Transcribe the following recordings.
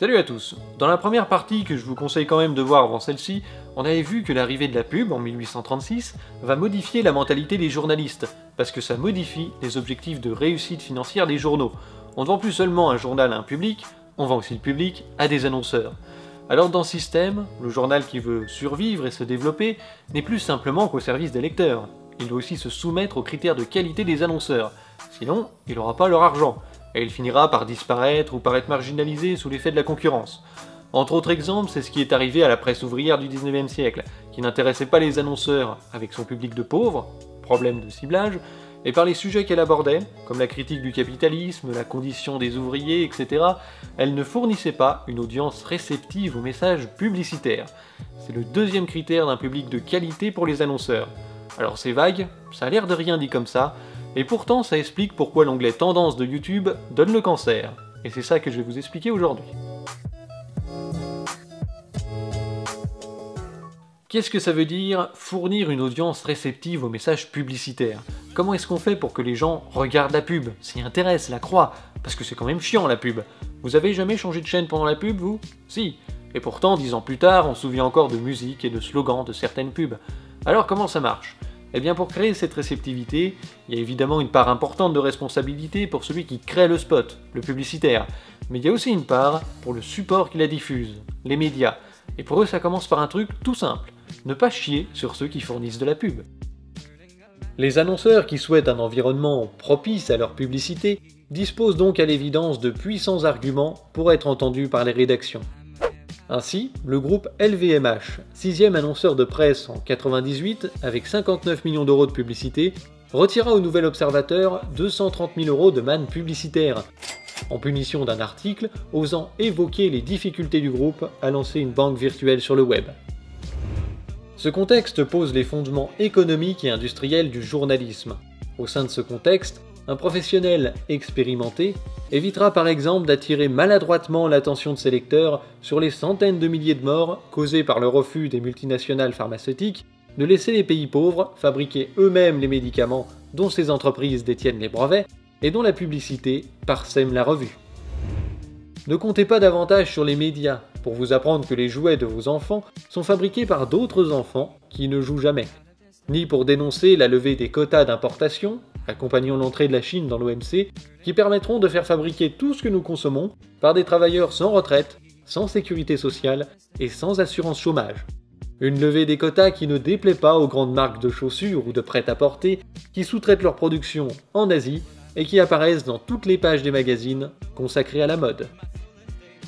Salut à tous. Dans la première partie que je vous conseille quand même de voir avant celle-ci, on avait vu que l'arrivée de la pub en 1836 va modifier la mentalité des journalistes, parce que ça modifie les objectifs de réussite financière des journaux. On ne vend plus seulement un journal à un public, on vend aussi le public à des annonceurs. Alors dans ce système, le journal qui veut survivre et se développer n'est plus simplement qu'au service des lecteurs. Il doit aussi se soumettre aux critères de qualité des annonceurs, sinon il n'aura pas leur argent. Et il finira par disparaître ou par être marginalisé sous l'effet de la concurrence. Entre autres exemples, c'est ce qui est arrivé à la presse ouvrière du 19e siècle, qui n'intéressait pas les annonceurs avec son public de pauvres, problème de ciblage, et par les sujets qu'elle abordait, comme la critique du capitalisme, la condition des ouvriers, etc., elle ne fournissait pas une audience réceptive aux messages publicitaires. C'est le deuxième critère d'un public de qualité pour les annonceurs. Alors c'est vague, ça a l'air de rien dit comme ça, et pourtant ça explique pourquoi l'onglet Tendance de YouTube donne le cancer. Et c'est ça que je vais vous expliquer aujourd'hui. Qu'est-ce que ça veut dire fournir une audience réceptive aux messages publicitaires? Comment est-ce qu'on fait pour que les gens regardent la pub, s'y intéressent, la croient? Parce que c'est quand même chiant la pub. Vous avez jamais changé de chaîne pendant la pub, vous? Si. Et pourtant, 10 ans plus tard, on se souvient encore de musique et de slogans de certaines pubs. Alors comment ça marche? Eh bien pour créer cette réceptivité, il y a évidemment une part importante de responsabilité pour celui qui crée le spot, le publicitaire, mais il y a aussi une part pour le support qui la diffuse, les médias. Et pour eux ça commence par un truc tout simple, ne pas chier sur ceux qui fournissent de la pub. Les annonceurs qui souhaitent un environnement propice à leur publicité disposent donc à l'évidence de puissants arguments pour être entendus par les rédactions. Ainsi, le groupe LVMH, 6e annonceur de presse en 98 avec 59 millions d'euros de publicité, retira au Nouvel Observateur 230 000 euros de manne publicitaire, en punition d'un article osant évoquer les difficultés du groupe à lancer une banque virtuelle sur le web. Ce contexte pose les fondements économiques et industriels du journalisme. Au sein de ce contexte, un professionnel expérimenté évitera par exemple d'attirer maladroitement l'attention de ses lecteurs sur les centaines de milliers de morts causées par le refus des multinationales pharmaceutiques de laisser les pays pauvres fabriquer eux-mêmes les médicaments dont ces entreprises détiennent les brevets et dont la publicité parsème la revue. Ne comptez pas davantage sur les médias pour vous apprendre que les jouets de vos enfants sont fabriqués par d'autres enfants qui ne jouent jamais, ni pour dénoncer la levée des quotas d'importation, accompagnant l'entrée de la Chine dans l'OMC, qui permettront de faire fabriquer tout ce que nous consommons par des travailleurs sans retraite, sans sécurité sociale et sans assurance chômage. Une levée des quotas qui ne déplaît pas aux grandes marques de chaussures ou de prêt-à-porter qui sous-traitent leur production en Asie et qui apparaissent dans toutes les pages des magazines consacrés à la mode.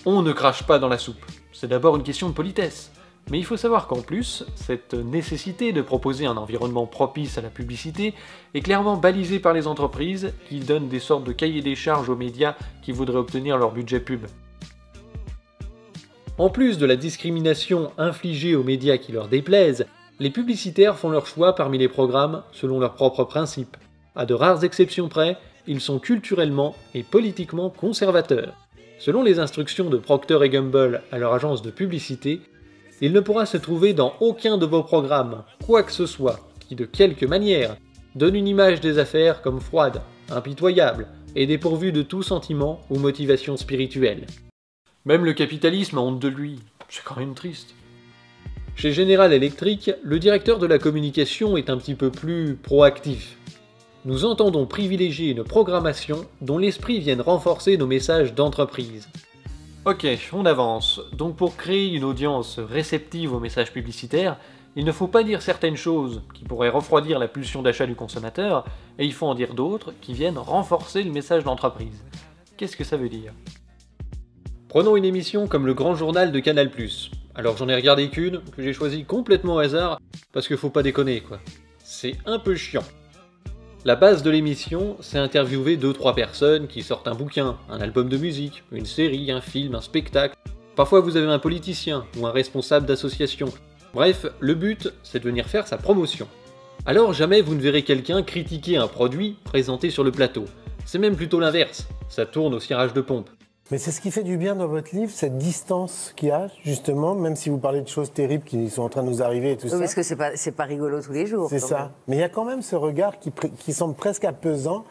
On ne crache pas dans la soupe, c'est d'abord une question de politesse. Mais il faut savoir qu'en plus, cette nécessité de proposer un environnement propice à la publicité est clairement balisée par les entreprises qui donnent des sortes de cahiers des charges aux médias qui voudraient obtenir leur budget pub. En plus de la discrimination infligée aux médias qui leur déplaisent, les publicitaires font leur choix parmi les programmes selon leurs propres principes. À de rares exceptions près, ils sont culturellement et politiquement conservateurs. Selon les instructions de Procter & Gamble à leur agence de publicité, il ne pourra se trouver dans aucun de vos programmes, quoi que ce soit, qui de quelque manière donne une image des affaires comme froide, impitoyable et dépourvue de tout sentiment ou motivation spirituelle. Même le capitalisme a honte de lui, c'est quand même triste. Chez General Electric, le directeur de la communication est un petit peu plus proactif. Nous entendons privilégier une programmation dont l'esprit vienne renforcer nos messages d'entreprise. Ok, on avance. Donc pour créer une audience réceptive aux messages publicitaires, il ne faut pas dire certaines choses qui pourraient refroidir la pulsion d'achat du consommateur, et il faut en dire d'autres qui viennent renforcer le message d'entreprise. Qu'est-ce que ça veut dire? Prenons une émission comme le Grand Journal de Canal+. Alors j'en ai regardé qu'une, que j'ai choisie complètement au hasard, parce que faut pas déconner quoi. C'est un peu chiant. La base de l'émission, c'est interviewer 2-3 personnes qui sortent un bouquin, un album de musique, une série, un film, un spectacle. Parfois vous avez un politicien ou un responsable d'association. Bref, le but, c'est de venir faire sa promotion. Alors jamais vous ne verrez quelqu'un critiquer un produit présenté sur le plateau. C'est même plutôt l'inverse, ça tourne au cirage de pompe. Mais c'est ce qui fait du bien dans votre livre, cette distance qu'il y a, justement, même si vous parlez de choses terribles qui sont en train de nous arriver et tout ça. Parce que c'est pas rigolo tous les jours. C'est ça. Même. Mais il y a quand même ce regard qui semble presque apaisant,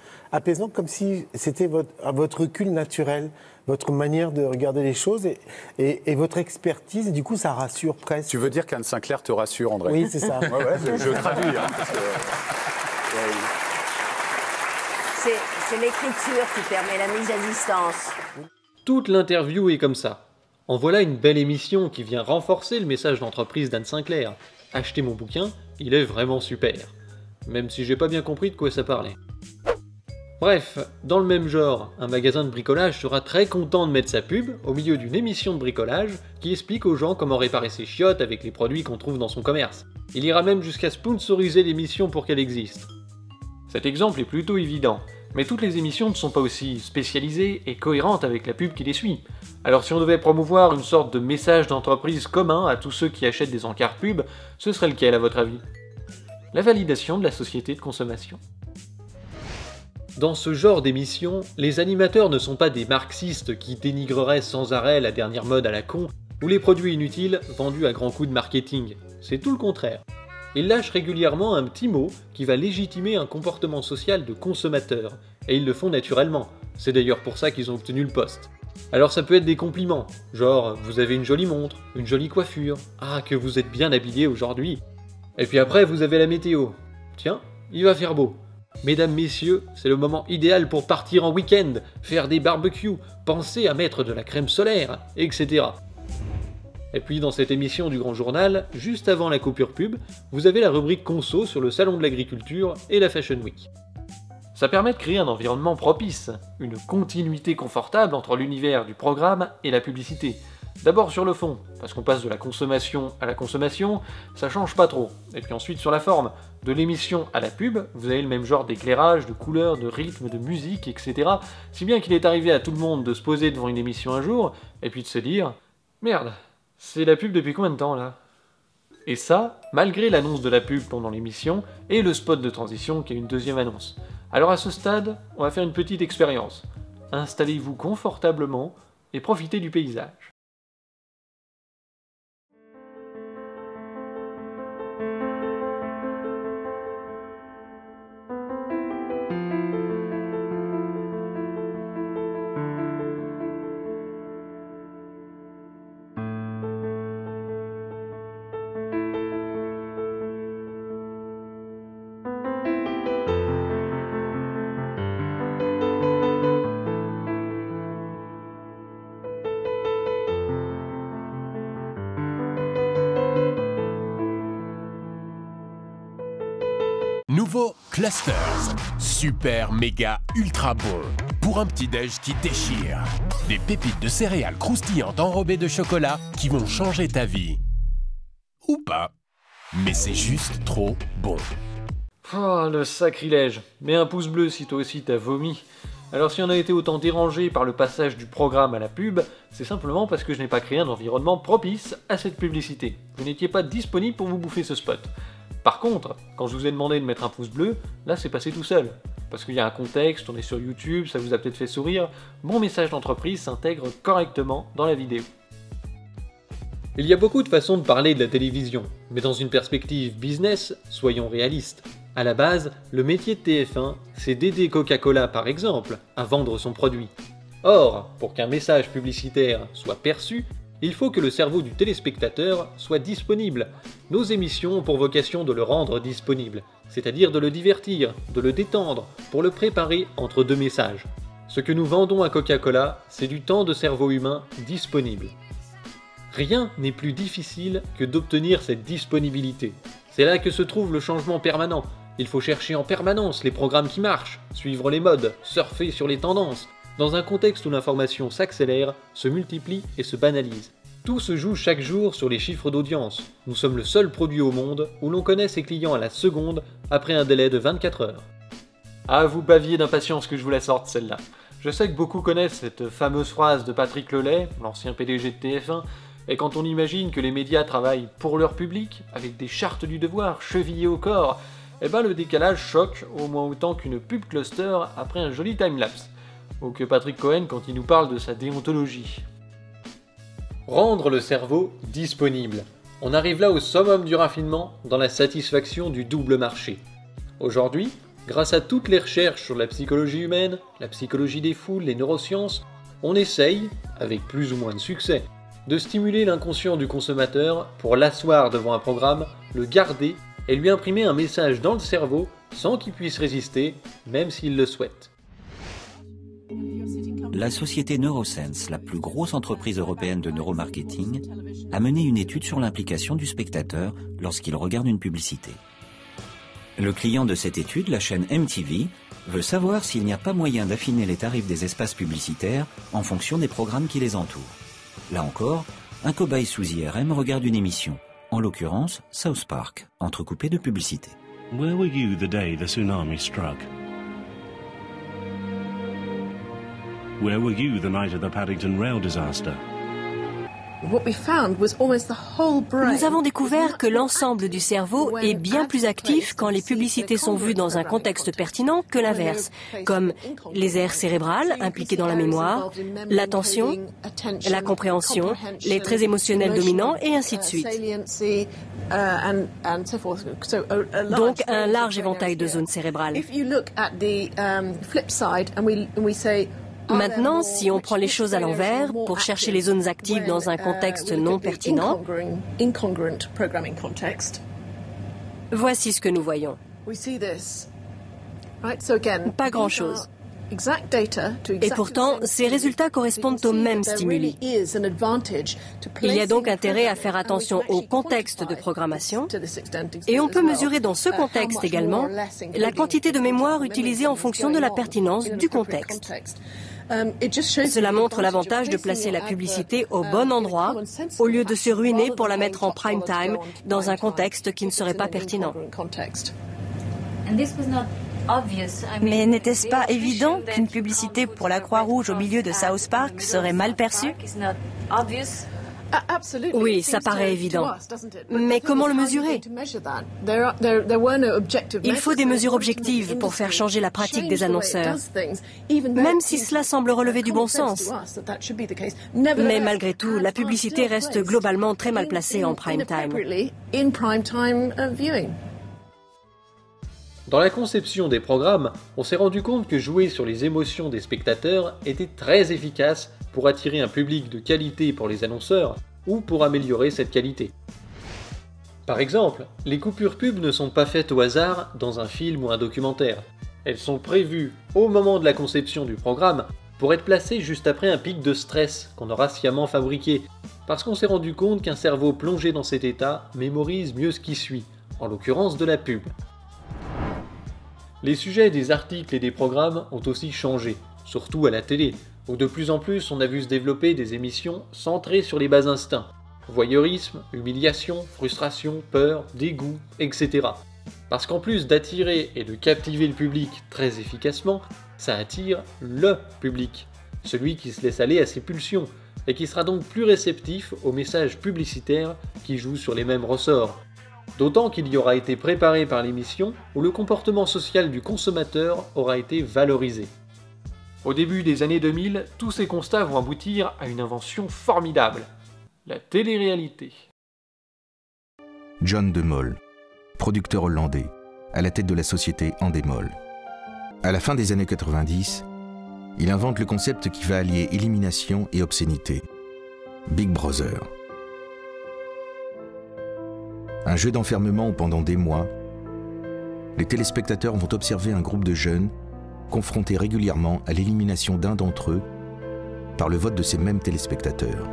comme si c'était votre recul naturel. votre manière de regarder les choses et votre expertise, et du coup, ça rassure presque. Tu veux dire qu'Anne Sinclair te rassure, André? Oui, c'est ça. Ouais, je traduis. Hein, C'est l'écriture qui permet la mise à distance. Toute l'interview est comme ça. En voilà une belle émission qui vient renforcer le message d'entreprise d'Anne Sinclair. Achetez mon bouquin, il est vraiment super. Même si j'ai pas bien compris de quoi ça parlait. Bref, dans le même genre, un magasin de bricolage sera très content de mettre sa pub au milieu d'une émission de bricolage qui explique aux gens comment réparer ses chiottes avec les produits qu'on trouve dans son commerce. Il ira même jusqu'à sponsoriser l'émission pour qu'elle existe. Cet exemple est plutôt évident, mais toutes les émissions ne sont pas aussi spécialisées et cohérentes avec la pub qui les suit. Alors si on devait promouvoir une sorte de message d'entreprise commun à tous ceux qui achètent des encarts pub, ce serait lequel à votre avis? La validation de la société de consommation. Dans ce genre d'émission, les animateurs ne sont pas des marxistes qui dénigreraient sans arrêt la dernière mode à la con ou les produits inutiles vendus à grands coups de marketing. C'est tout le contraire. Ils lâchent régulièrement un petit mot qui va légitimer un comportement social de consommateur, et ils le font naturellement. C'est d'ailleurs pour ça qu'ils ont obtenu le poste. Alors ça peut être des compliments, genre « vous avez une jolie montre, une jolie coiffure, ah que vous êtes bien habillé aujourd'hui ». Et puis après vous avez la météo. Tiens, il va faire beau. Mesdames, messieurs, c'est le moment idéal pour partir en week-end, faire des barbecues, penser à mettre de la crème solaire, etc. Et puis dans cette émission du Grand Journal, juste avant la coupure pub, vous avez la rubrique Conso sur le salon de l'agriculture et la Fashion Week. Ça permet de créer un environnement propice, une continuité confortable entre l'univers du programme et la publicité. D'abord sur le fond, parce qu'on passe de la consommation à la consommation, ça change pas trop. Et puis ensuite sur la forme, de l'émission à la pub, vous avez le même genre d'éclairage, de couleurs, de rythme, de musique, etc. Si bien qu'il est arrivé à tout le monde de se poser devant une émission un jour, et puis de se dire « Merde, c'est la pub depuis combien de temps là ?» Et ça, malgré l'annonce de la pub pendant l'émission et le spot de transition qui est une deuxième annonce. Alors à ce stade, on va faire une petite expérience. Installez-vous confortablement et profitez du paysage. Nouveau Clusters, super méga ultra bon, pour un petit déj qui déchire. Des pépites de céréales croustillantes enrobées de chocolat qui vont changer ta vie. Ou pas, mais c'est juste trop bon. Oh, le sacrilège. Mets un pouce bleu si toi aussi t'as vomi. Alors si on a été autant dérangé par le passage du programme à la pub, c'est simplement parce que je n'ai pas créé un environnement propice à cette publicité. Vous n'étiez pas disponible pour vous bouffer ce spot. Par contre, quand je vous ai demandé de mettre un pouce bleu, là c'est passé tout seul. Parce qu'il y a un contexte, on est sur YouTube, ça vous a peut-être fait sourire, mon message d'entreprise s'intègre correctement dans la vidéo. Il y a beaucoup de façons de parler de la télévision, mais dans une perspective business, soyons réalistes. À la base, le métier de TF1, c'est d'aider Coca-Cola par exemple à vendre son produit. Or, pour qu'un message publicitaire soit perçu, il faut que le cerveau du téléspectateur soit disponible. Nos émissions ont pour vocation de le rendre disponible, c'est-à-dire de le divertir, de le détendre, pour le préparer entre deux messages. Ce que nous vendons à Coca-Cola, c'est du temps de cerveau humain disponible. Rien n'est plus difficile que d'obtenir cette disponibilité. C'est là que se trouve le changement permanent. Il faut chercher en permanence les programmes qui marchent, suivre les modes, surfer sur les tendances, dans un contexte où l'information s'accélère, se multiplie et se banalise. Tout se joue chaque jour sur les chiffres d'audience. Nous sommes le seul produit au monde où l'on connaît ses clients à la seconde après un délai de 24 heures. Ah, vous baviez d'impatience que je vous la sorte celle-là. Je sais que beaucoup connaissent cette fameuse phrase de Patrick Lelay, l'ancien PDG de TF1, et quand on imagine que les médias travaillent pour leur public, avec des chartes du devoir chevillées au corps, eh ben le décalage choque au moins autant qu'une pub cluster après un joli timelapse. Ou que Patrick Cohen quand il nous parle de sa déontologie. Rendre le cerveau disponible. On arrive là au summum du raffinement dans la satisfaction du double marché. Aujourd'hui, grâce à toutes les recherches sur la psychologie humaine, la psychologie des foules, les neurosciences, On essaye, avec plus ou moins de succès, de stimuler l'inconscient du consommateur pour l'asseoir devant un programme, le garder et lui imprimer un message dans le cerveau sans qu'il puisse résister, même s'il le souhaite. La société Neurosense, la plus grosse entreprise européenne de neuromarketing, a mené une étude sur l'implication du spectateur lorsqu'il regarde une publicité. Le client de cette étude, la chaîne MTV, veut savoir s'il n'y a pas moyen d'affiner les tarifs des espaces publicitaires en fonction des programmes qui les entourent. Là encore, un cobaye sous IRM regarde une émission, en l'occurrence South Park, entrecoupée de publicités. Where were you the day the tsunami struck? Where were you the night of the Paddington Rail disaster? Nous avons découvert que l'ensemble du cerveau est bien plus actif quand les publicités sont vues dans un contexte pertinent que l'inverse, comme les aires cérébrales impliquées dans la mémoire, l'attention, la compréhension, les traits émotionnels dominants et ainsi de suite. Donc un large éventail de zones cérébrales. Maintenant, si on prend les choses à l'envers, pour chercher les zones actives dans un contexte non pertinent, voici ce que nous voyons. Pas grand-chose. Et pourtant, ces résultats correspondent aux mêmes stimuli. Il y a donc intérêt à faire attention au contexte de programmation et on peut mesurer dans ce contexte également la quantité de mémoire utilisée en fonction de la pertinence du contexte. Cela montre l'avantage de placer la publicité au bon endroit au lieu de se ruiner pour la mettre en prime time dans un contexte qui ne serait pas pertinent. Mais n'était-ce pas évident qu'une publicité pour la Croix-Rouge au milieu de South Park serait mal perçue? Oui, ça paraît évident. Mais comment le mesurer? Il faut des mesures objectives pour faire changer la pratique des annonceurs, même si cela semble relever du bon sens. Mais malgré tout, la publicité reste globalement très mal placée en prime time. Dans la conception des programmes, on s'est rendu compte que jouer sur les émotions des spectateurs était très efficace pour attirer un public de qualité pour les annonceurs ou pour améliorer cette qualité. Par exemple, les coupures pub ne sont pas faites au hasard dans un film ou un documentaire. Elles sont prévues au moment de la conception du programme pour être placées juste après un pic de stress qu'on aura sciemment fabriqué, parce qu'on s'est rendu compte qu'un cerveau plongé dans cet état mémorise mieux ce qui suit, en l'occurrence de la pub. Les sujets des articles et des programmes ont aussi changé, surtout à la télé, où de plus en plus on a vu se développer des émissions centrées sur les bas instincts. Voyeurisme, humiliation, frustration, peur, dégoût, etc. Parce qu'en plus d'attirer et de captiver le public très efficacement, ça attire le public, celui qui se laisse aller à ses pulsions, et qui sera donc plus réceptif aux messages publicitaires qui jouent sur les mêmes ressorts. D'autant qu'il y aura été préparé par l'émission où le comportement social du consommateur aura été valorisé. Au début des années 2000, tous ces constats vont aboutir à une invention formidable, la télé-réalité. John de Mol, producteur hollandais, à la tête de la société Endemol. À la fin des années 90, il invente le concept qui va allier élimination et obscénité. Big Brother. Un jeu d'enfermement où pendant des mois, les téléspectateurs vont observer un groupe de jeunes confrontés régulièrement à l'élimination d'un d'entre eux par le vote de ces mêmes téléspectateurs.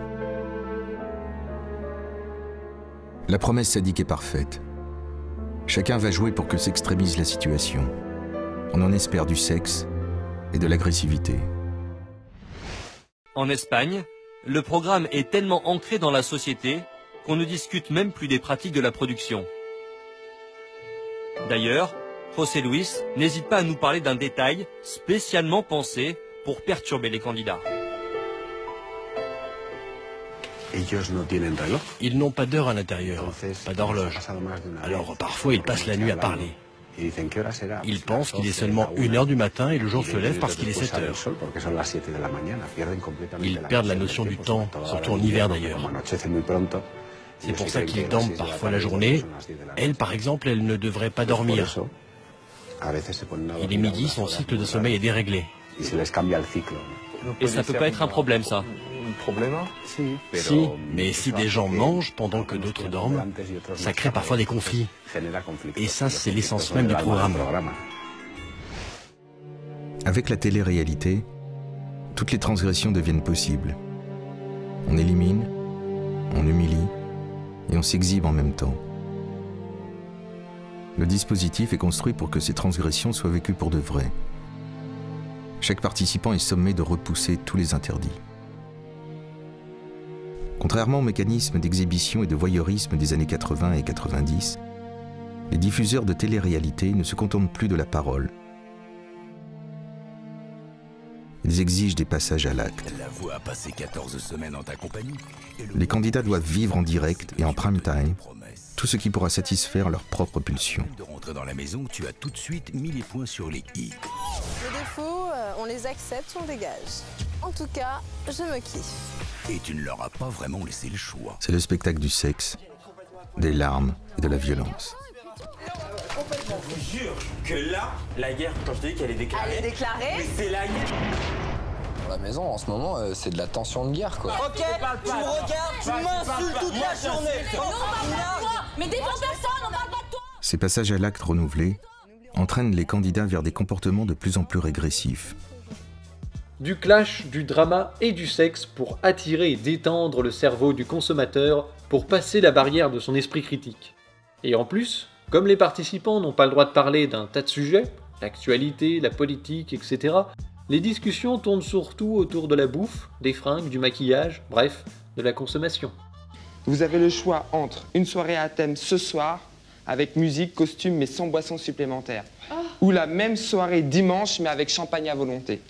La promesse sadique est parfaite. Chacun va jouer pour que s'extrémise la situation. On en espère du sexe et de l'agressivité. En Espagne, le programme est tellement ancré dans la société qu'on ne discute même plus des pratiques de la production. D'ailleurs, José Luis n'hésite pas à nous parler d'un détail spécialement pensé pour perturber les candidats. Ils n'ont pas d'heure à l'intérieur, pas d'horloge. Alors parfois ils passent la nuit à parler. Ils pensent qu'il est seulement 1h du matin et le jour se lève parce qu'il est 7h. Ils perdent la notion du temps, surtout en hiver d'ailleurs. C'est pour ça qu'ils dorment parfois la journée. Elle, par exemple, elle ne devrait pas dormir. Il est midi, son cycle de sommeil est déréglé. Et ça peut pas être un problème, ça. Si, mais si des gens mangent pendant que d'autres dorment, ça crée parfois des conflits. Et ça, c'est l'essence même du programme. Avec la télé-réalité, toutes les transgressions deviennent possibles. On élimine, on humilie et on s'exhibe en même temps. Le dispositif est construit pour que ces transgressions soient vécues pour de vrai. Chaque participant est sommé de repousser tous les interdits. Contrairement aux mécanismes d'exhibition et de voyeurisme des années 80 et 90, les diffuseurs de télé-réalité ne se contentent plus de la parole. Ils exigent des passages à l'acte. La voix a passé 14 semaines en ta compagnie. Les candidats doivent vivre en direct et en prime time tout ce qui pourra satisfaire leurs propres pulsions. De rentrer dans la maison, tu as tout de suite mis les points sur les i. Les défauts, on les accepte, on dégage. En tout cas, je me kiffe. Et tu ne leur as pas vraiment laissé le choix. C'est le spectacle du sexe, des larmes et de la violence. Je vous jure que là, la guerre, quand je te dis qu'elle est déclarée... Elle est déclarée? Mais c'est la guerre. Dans la maison, en ce moment, c'est de la tension de guerre, quoi. Ok, tu me regardes, tu m'insultes toute la journée. Non, on parle pas de toi. Mais défends personne, on parle pas de toi. Ces passages à l'acte renouvelés entraînent les candidats vers des comportements de plus en plus régressifs. Du clash, du drama et du sexe pour attirer et détendre le cerveau du consommateur pour passer la barrière de son esprit critique. Et en plus, comme les participants n'ont pas le droit de parler d'un tas de sujets, l'actualité, la politique, etc., les discussions tournent surtout autour de la bouffe, des fringues, du maquillage, bref, de la consommation. Vous avez le choix entre une soirée à thème ce soir, avec musique, costume, mais sans boisson supplémentaire, ou la même soirée dimanche, mais avec champagne à volonté.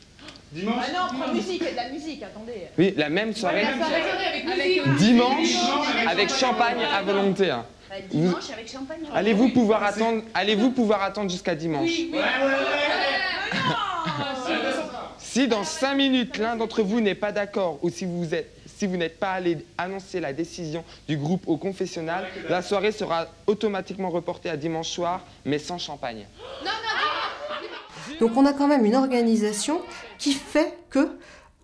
Dimanche? Ah non, musique, il y a de la musique, attendez. Oui, la même soirée, avec dimanche, avec champagne à volonté. Dimanche avec champagne. Allez-vous pouvoir attendre jusqu'à dimanche? Oui. Si dans 5 minutes, l'un d'entre vous n'est pas d'accord ou si vous n'êtes pas allé annoncer la décision du groupe au confessionnal, la soirée sera automatiquement reportée à dimanche soir, mais sans champagne. Donc on a quand même une organisation qui fait que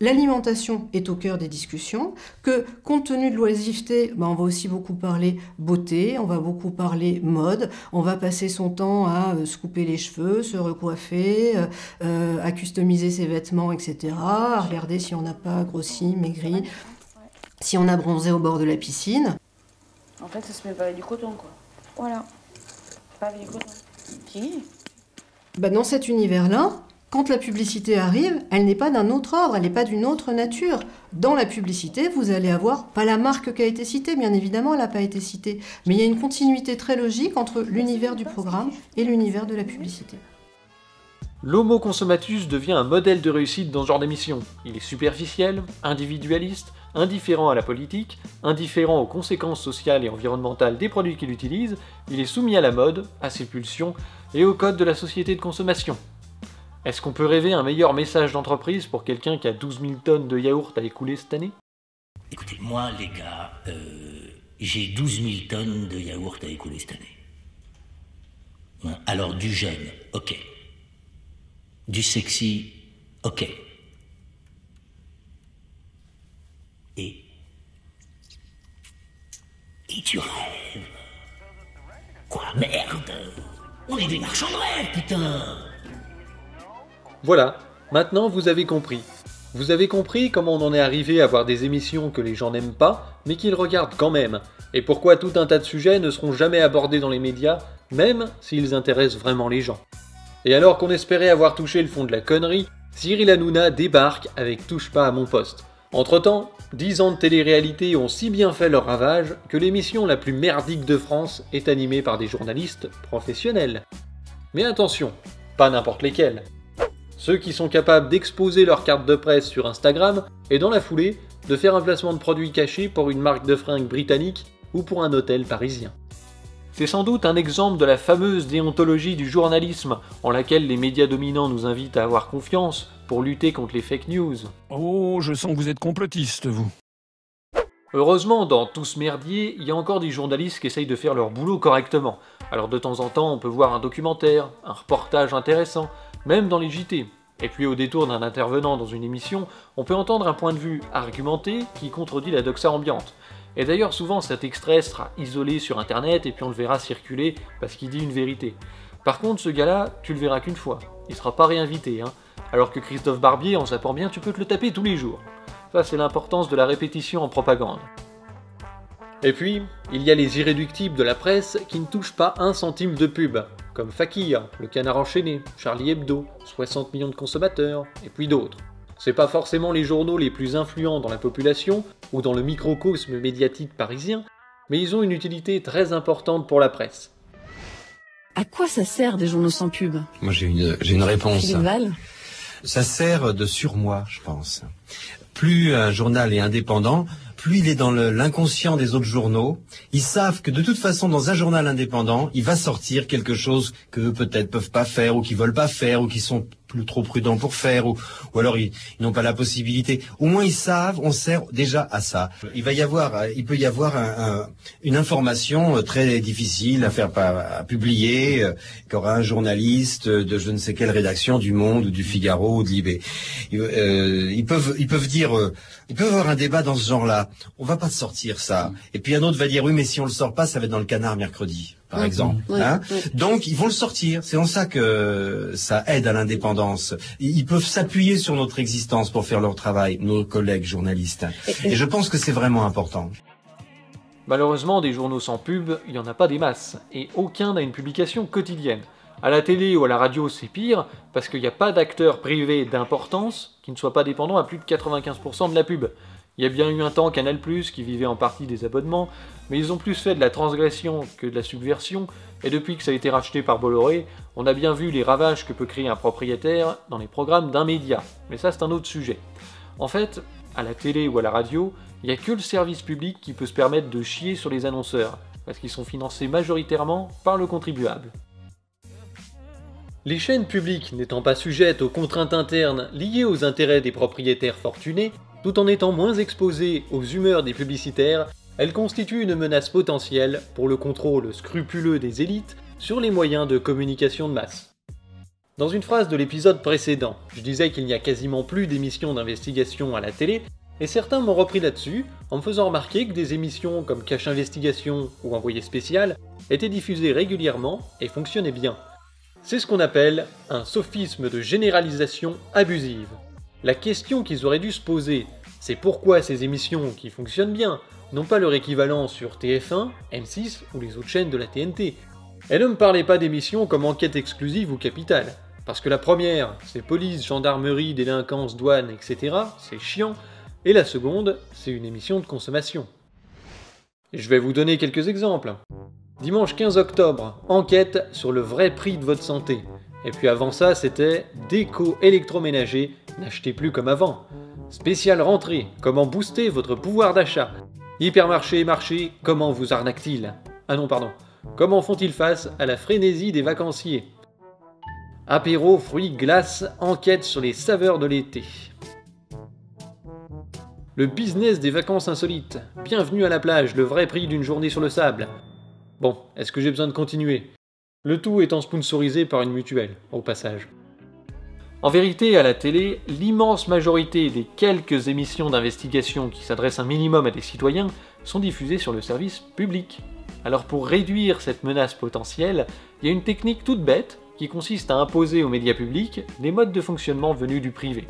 l'alimentation est au cœur des discussions, que compte tenu de l'oisiveté, on va aussi beaucoup parler beauté, on va beaucoup parler mode, on va passer son temps à se couper les cheveux, se recoiffer, à customiser ses vêtements, etc., à regarder si on n'a pas grossi, maigri, si on a bronzé au bord de la piscine. En fait, ça se met pas avec du coton, quoi. Voilà. Pas avec du coton. Si. Dans cet univers-là, quand la publicité arrive, elle n'est pas d'un autre ordre, elle n'est pas d'une autre nature. Dans la publicité, vous allez avoir, pas la marque qui a été citée, bien évidemment, elle n'a pas été citée, mais il y a une continuité très logique entre l'univers du programme et l'univers de la publicité. L'homo consommatus devient un modèle de réussite dans ce genre d'émission. Il est superficiel, individualiste, indifférent à la politique, indifférent aux conséquences sociales et environnementales des produits qu'il utilise, il est soumis à la mode, à ses pulsions et au code de la société de consommation. Est-ce qu'on peut rêver un meilleur message d'entreprise pour quelqu'un qui a 12 000 tonnes de yaourt à écouler cette année? Écoutez, moi les gars, j'ai 12 000 tonnes de yaourt à écouler cette année. Alors du jeune, ok. Du sexy, ok. Et tu rêves. Quoi, merde? On est des marchands de rêve, putain! Voilà, maintenant vous avez compris. Vous avez compris comment on en est arrivé à voir des émissions que les gens n'aiment pas, mais qu'ils regardent quand même, et pourquoi tout un tas de sujets ne seront jamais abordés dans les médias, même s'ils intéressent vraiment les gens. Et alors qu'on espérait avoir touché le fond de la connerie, Cyril Hanouna débarque avec Touche pas à mon poste. Entre-temps, 10 ans de télé-réalité ont si bien fait leur ravage que l'émission la plus merdique de France est animée par des journalistes professionnels. Mais attention, pas n'importe lesquels. Ceux qui sont capables d'exposer leur carte de presse sur Instagram et dans la foulée, de faire un placement de produit caché pour une marque de fringues britannique ou pour un hôtel parisien. C'est sans doute un exemple de la fameuse déontologie du journalisme en laquelle les médias dominants nous invitent à avoir confiance pour lutter contre les fake news. Oh, je sens que vous êtes complotiste, vous. Heureusement, dans tout ce merdier, il y a encore des journalistes qui essayent de faire leur boulot correctement. Alors de temps en temps, on peut voir un documentaire, un reportage intéressant, même dans les JT. Et puis au détour d'un intervenant dans une émission, on peut entendre un point de vue argumenté qui contredit la doxa ambiante. Et d'ailleurs souvent cet extrait sera isolé sur internet et puis on le verra circuler parce qu'il dit une vérité. Par contre ce gars-là, tu le verras qu'une fois, il sera pas réinvité, hein. Alors que Christophe Barbier, en sapant bien, tu peux te le taper tous les jours. Ça c'est l'importance de la répétition en propagande. Et puis, il y a les irréductibles de la presse qui ne touchent pas un centime de pub, comme Fakir, Le Canard Enchaîné, Charlie Hebdo, 60 millions de consommateurs, et puis d'autres. C'est pas forcément les journaux les plus influents dans la population, ou dans le microcosme médiatique parisien, mais ils ont une utilité très importante pour la presse. À quoi ça sert des journaux sans pub? Moi j'ai une réponse. Philippe Val ? Ça sert de surmoi, je pense. Plus un journal est indépendant, plus il est dans l'inconscient des autres journaux. Ils savent que de toute façon, dans un journal indépendant, il va sortir quelque chose que peut-être peuvent pas faire, ou qu'ils veulent pas faire, ou qui sont plus trop prudents pour faire, ou alors ils n'ont pas la possibilité. Au moins ils savent, on sert déjà à ça. Il peut y avoir une information très difficile à publier, qu'aura un journaliste de je ne sais quelle rédaction du Monde ou du Figaro ou de Libé. Ils peuvent avoir un débat dans ce genre-là. On va pas sortir ça. Et puis un autre va dire oui, mais si on le sort pas, ça va être dans le Canard mercredi, par exemple. Hein. Donc ils vont le sortir. C'est en ça que ça aide à l'indépendance. Ils peuvent s'appuyer sur notre existence pour faire leur travail, nos collègues journalistes. Et je pense que c'est vraiment important. Malheureusement, des journaux sans pub, il n'y en a pas des masses, et aucun n'a une publication quotidienne. À la télé ou à la radio, c'est pire, parce qu'il n'y a pas d'acteurs privés d'importance qui ne soient pas dépendants à plus de 95% de la pub. Il y a bien eu un temps Canal+, qui vivait en partie des abonnements, mais ils ont plus fait de la transgression que de la subversion, et depuis que ça a été racheté par Bolloré, on a bien vu les ravages que peut créer un propriétaire dans les programmes d'un média. Mais ça, c'est un autre sujet. En fait, à la télé ou à la radio, il n'y a que le service public qui peut se permettre de chier sur les annonceurs, parce qu'ils sont financés majoritairement par le contribuable. Les chaînes publiques n'étant pas sujettes aux contraintes internes liées aux intérêts des propriétaires fortunés, tout en étant moins exposées aux humeurs des publicitaires, elles constituent une menace potentielle pour le contrôle scrupuleux des élites sur les moyens de communication de masse. Dans une phrase de l'épisode précédent, je disais qu'il n'y a quasiment plus d'émissions d'investigation à la télé, et certains m'ont repris là-dessus en me faisant remarquer que des émissions comme Cache Investigation ou Envoyé spécial étaient diffusées régulièrement et fonctionnaient bien. C'est ce qu'on appelle un sophisme de généralisation abusive. La question qu'ils auraient dû se poser, c'est pourquoi ces émissions qui fonctionnent bien n'ont pas leur équivalent sur TF1, M6 ou les autres chaînes de la TNT. Et ne me parlez pas d'émissions comme Enquête exclusive ou Capital, parce que la première, c'est police, gendarmerie, délinquance, douane, etc., c'est chiant, et la seconde, c'est une émission de consommation. Je vais vous donner quelques exemples. Dimanche 15 octobre, enquête sur le vrai prix de votre santé. Et puis avant ça, c'était déco électroménager, n'achetez plus comme avant. Spécial rentrée, comment booster votre pouvoir d'achat. Hypermarché et marché, comment vous arnaquent-ils? Ah non, pardon. Comment font-ils face à la frénésie des vacanciers? Apéro, fruits, glaces, enquête sur les saveurs de l'été. Le business des vacances insolites. Bienvenue à la plage, le vrai prix d'une journée sur le sable. Bon, est-ce que j'ai besoin de continuer? Le tout étant sponsorisé par une mutuelle, au passage. En vérité, à la télé, l'immense majorité des quelques émissions d'investigation qui s'adressent un minimum à des citoyens sont diffusées sur le service public. Alors pour réduire cette menace potentielle, il y a une technique toute bête qui consiste à imposer aux médias publics des modes de fonctionnement venus du privé.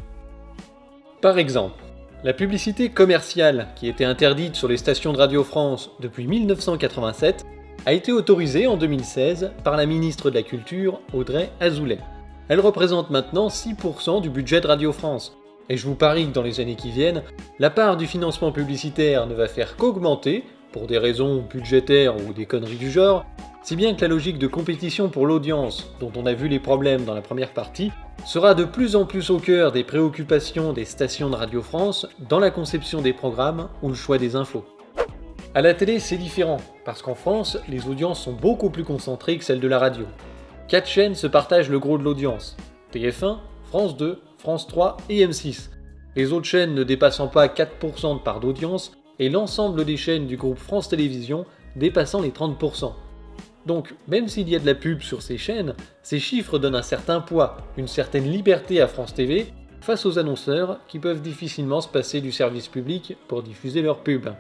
Par exemple, la publicité commerciale, qui était interdite sur les stations de Radio France depuis 1987, a été autorisée en 2016 par la ministre de la Culture, Audrey Azoulay. Elle représente maintenant 6% du budget de Radio France. Et je vous parie que dans les années qui viennent, la part du financement publicitaire ne va faire qu'augmenter, pour des raisons budgétaires ou des conneries du genre, si bien que la logique de compétition pour l'audience, dont on a vu les problèmes dans la première partie, sera de plus en plus au cœur des préoccupations des stations de Radio France dans la conception des programmes ou le choix des infos. À la télé, c'est différent, parce qu'en France, les audiences sont beaucoup plus concentrées que celles de la radio. 4 chaînes se partagent le gros de l'audience. TF1, France 2, France 3 et M6. Les autres chaînes ne dépassant pas 4% de part d'audience, et l'ensemble des chaînes du groupe France Télévisions dépassant les 30%. Donc, même s'il y a de la pub sur ces chaînes, ces chiffres donnent un certain poids, une certaine liberté à France TV face aux annonceurs qui peuvent difficilement se passer du service public pour diffuser leurs pubs.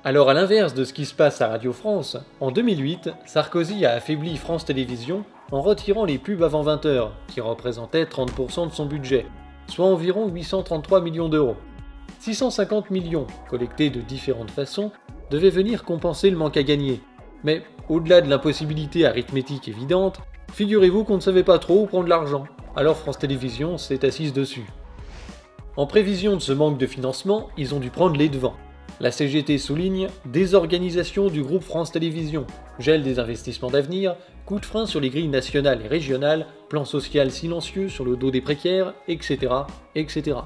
Alors à l'inverse de ce qui se passe à Radio France, en 2008, Sarkozy a affaibli France Télévisions en retirant les pubs avant 20h, qui représentaient 30% de son budget, soit environ 833 millions d'euros. 650 millions, collectés de différentes façons, devaient venir compenser le manque à gagner. Mais au-delà de l'impossibilité arithmétique évidente, figurez-vous qu'on ne savait pas trop où prendre l'argent, alors France Télévisions s'est assise dessus. En prévision de ce manque de financement, ils ont dû prendre les devants. La CGT souligne « désorganisation du groupe France Télévisions, gel des investissements d'avenir, coup de frein sur les grilles nationales et régionales, plan social silencieux sur le dos des précaires, etc. etc. »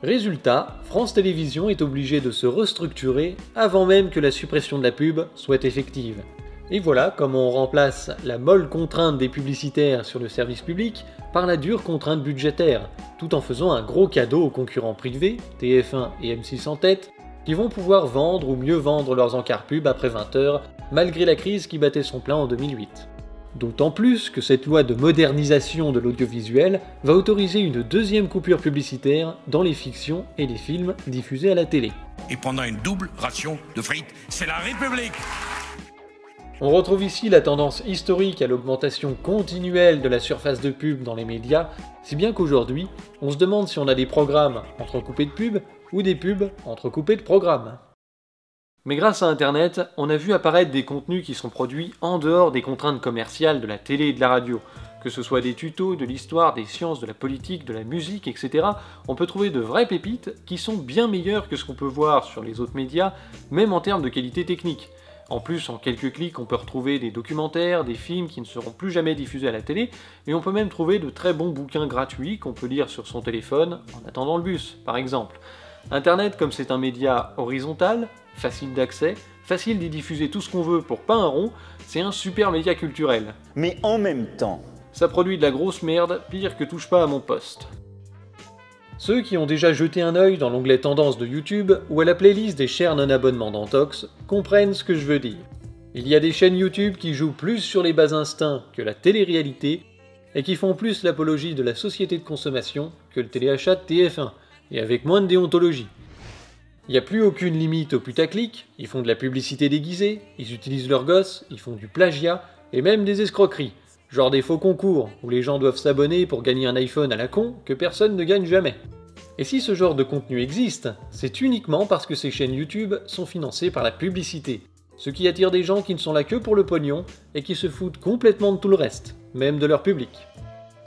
Résultat, France Télévisions est obligée de se restructurer avant même que la suppression de la pub soit effective. Et voilà comment on remplace la molle contrainte des publicitaires sur le service public par la dure contrainte budgétaire, tout en faisant un gros cadeau aux concurrents privés, TF1 et M6 en tête, qui vont pouvoir vendre ou mieux vendre leurs encarts pub après 20h, malgré la crise qui battait son plein en 2008. D'autant plus que cette loi de modernisation de l'audiovisuel va autoriser une deuxième coupure publicitaire dans les fictions et les films diffusés à la télé. Et pendant une double ration de frites, c'est la République! On retrouve ici la tendance historique à l'augmentation continuelle de la surface de pub dans les médias, si bien qu'aujourd'hui, on se demande si on a des programmes entrecoupés de pubs ou des pubs entrecoupés de programmes. Mais grâce à Internet, on a vu apparaître des contenus qui sont produits en dehors des contraintes commerciales de la télé et de la radio. Que ce soit des tutos, de l'histoire, des sciences, de la politique, de la musique, etc. On peut trouver de vraies pépites qui sont bien meilleures que ce qu'on peut voir sur les autres médias, même en termes de qualité technique. En plus, en quelques clics, on peut retrouver des documentaires, des films qui ne seront plus jamais diffusés à la télé, et on peut même trouver de très bons bouquins gratuits qu'on peut lire sur son téléphone en attendant le bus, par exemple. Internet, comme c'est un média horizontal, facile d'accès, facile d'y diffuser tout ce qu'on veut pour pas un rond, c'est un super média culturel. Mais en même temps, ça produit de la grosse merde, pire que touche pas à mon poste. Ceux qui ont déjà jeté un œil dans l'onglet Tendances de YouTube ou à la playlist des chers non-abonnements d'Antox comprennent ce que je veux dire. Il y a des chaînes YouTube qui jouent plus sur les bas instincts que la télé-réalité et qui font plus l'apologie de la société de consommation que le téléachat de TF1, et avec moins de déontologie. Il n'y a plus aucune limite au putaclic, ils font de la publicité déguisée, ils utilisent leurs gosses, ils font du plagiat et même des escroqueries. Genre des faux concours, où les gens doivent s'abonner pour gagner un iPhone à la con que personne ne gagne jamais. Et si ce genre de contenu existe, c'est uniquement parce que ces chaînes YouTube sont financées par la publicité, ce qui attire des gens qui ne sont là que pour le pognon et qui se foutent complètement de tout le reste, même de leur public.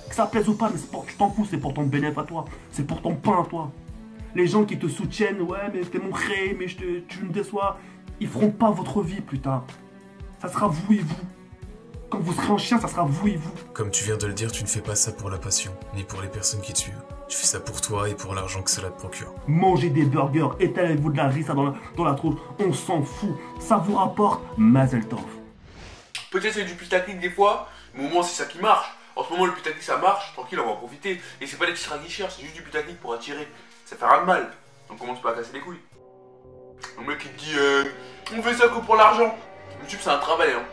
Que ça plaise ou pas, mais tu t'en fous, c'est pour ton bénéfice à toi, c'est pour ton pain à toi. Les gens qui te soutiennent, ouais mais t'es mon cré, mais tu me déçois, ils feront pas votre vie plus tard. Ça sera vous et vous. Quand vous serez un chien, ça sera vous et vous. Comme tu viens de le dire, tu ne fais pas ça pour la passion, ni pour les personnes qui te suivent. Tu fais ça pour toi et pour l'argent que cela te procure. Mangez des burgers, étalez-vous de la rissa dans la tronche, on s'en fout. Ça vous rapporte Mazel Tov. Peut-être c'est du putaclic des fois, mais au moins c'est ça qui marche. En ce moment le putaclic ça marche, tranquille on va en profiter. Et c'est pas des titres guichères, c'est juste du putaclic pour attirer. Ça fait rien de mal, donc commence pas à casser les couilles. Le mec il te dit on fait ça que pour l'argent. YouTube c'est un travail hein.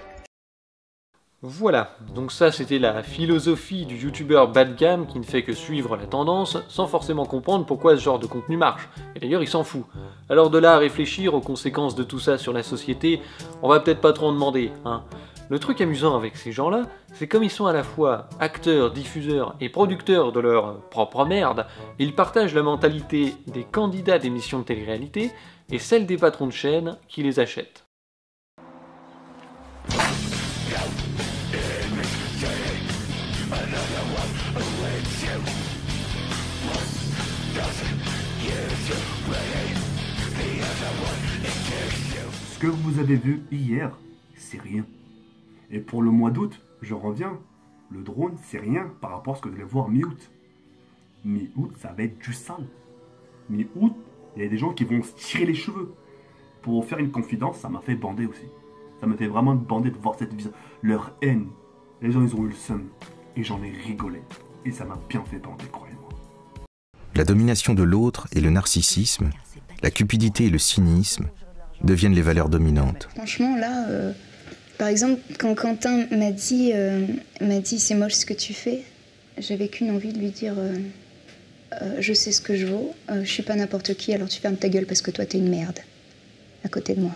Voilà, donc ça c'était la philosophie du youtubeur bas de gamme qui ne fait que suivre la tendance sans forcément comprendre pourquoi ce genre de contenu marche. Et d'ailleurs il s'en fout. Alors de là à réfléchir aux conséquences de tout ça sur la société, on va peut-être pas trop en demander, hein. Le truc amusant avec ces gens-là, c'est comme ils sont à la fois acteurs, diffuseurs et producteurs de leur propre merde, ils partagent la mentalité des candidats d'émissions de télé-réalité et celle des patrons de chaînes qui les achètent. Ce que vous avez vu hier, c'est rien. Et pour le mois d'août, je reviens, le drone, c'est rien par rapport à ce que vous allez voir mi-août. Mi-août, ça va être du sale. Mi-août, il y a des gens qui vont se tirer les cheveux. Pour vous faire une confidence, ça m'a fait bander aussi. Ça m'a fait vraiment bander de voir cette vision. Leur haine. Les gens, ils ont eu le seum. Et j'en ai rigolé. Et ça m'a bien fait bander, croyez-moi. La domination de l'autre et le narcissisme, la cupidité et le cynisme deviennent les valeurs dominantes. Franchement, là, Par exemple, quand Quentin m'a dit c'est moche ce que tu fais, j'avais qu'une envie de lui dire je sais ce que je vaux, je suis pas n'importe qui, alors tu fermes ta gueule parce que toi t'es une merde à côté de moi.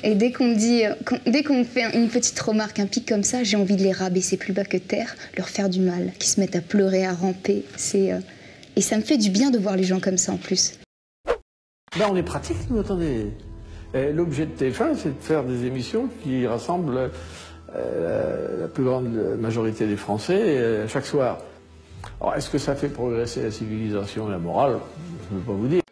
Et dès qu'on me fait une petite remarque, un pic comme ça, j'ai envie de les rabaisser plus bas que terre, leur faire du mal, qu'ils se mettent à pleurer, à ramper. Et ça me fait du bien de voir les gens comme ça en plus. Ben on est pratique, mais attendez. L'objet de TF1, c'est de faire des émissions qui rassemblent la plus grande majorité des Français chaque soir. Alors, est-ce que ça fait progresser la civilisation et la morale? Je ne peux pas vous dire.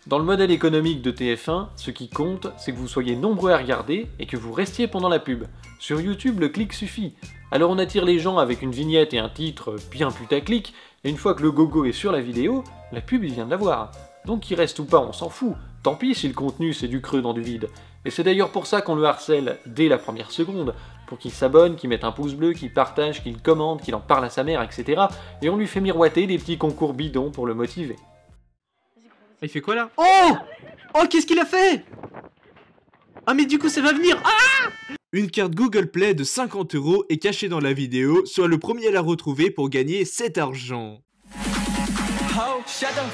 Dans le modèle économique de TF1, ce qui compte, c'est que vous soyez nombreux à regarder et que vous restiez pendant la pub. Sur YouTube, le clic suffit. Alors on attire les gens avec une vignette et un titre bien putaclic, et une fois que le gogo est sur la vidéo, la pub il vient de la voir. Donc qu'il reste ou pas, on s'en fout. Tant pis si le contenu c'est du creux dans du vide. Et c'est d'ailleurs pour ça qu'on le harcèle dès la première seconde, pour qu'il s'abonne, qu'il mette un pouce bleu, qu'il partage, qu'il commente, qu'il en parle à sa mère, etc. Et on lui fait miroiter des petits concours bidons pour le motiver. Il fait quoi là? Oh! Oh, qu'est-ce qu'il a fait? Ah mais du coup ça va venir. Ah! Une carte Google Play de 50 € est cachée dans la vidéo, sois le premier à la retrouver pour gagner cet argent. Oh, shut up.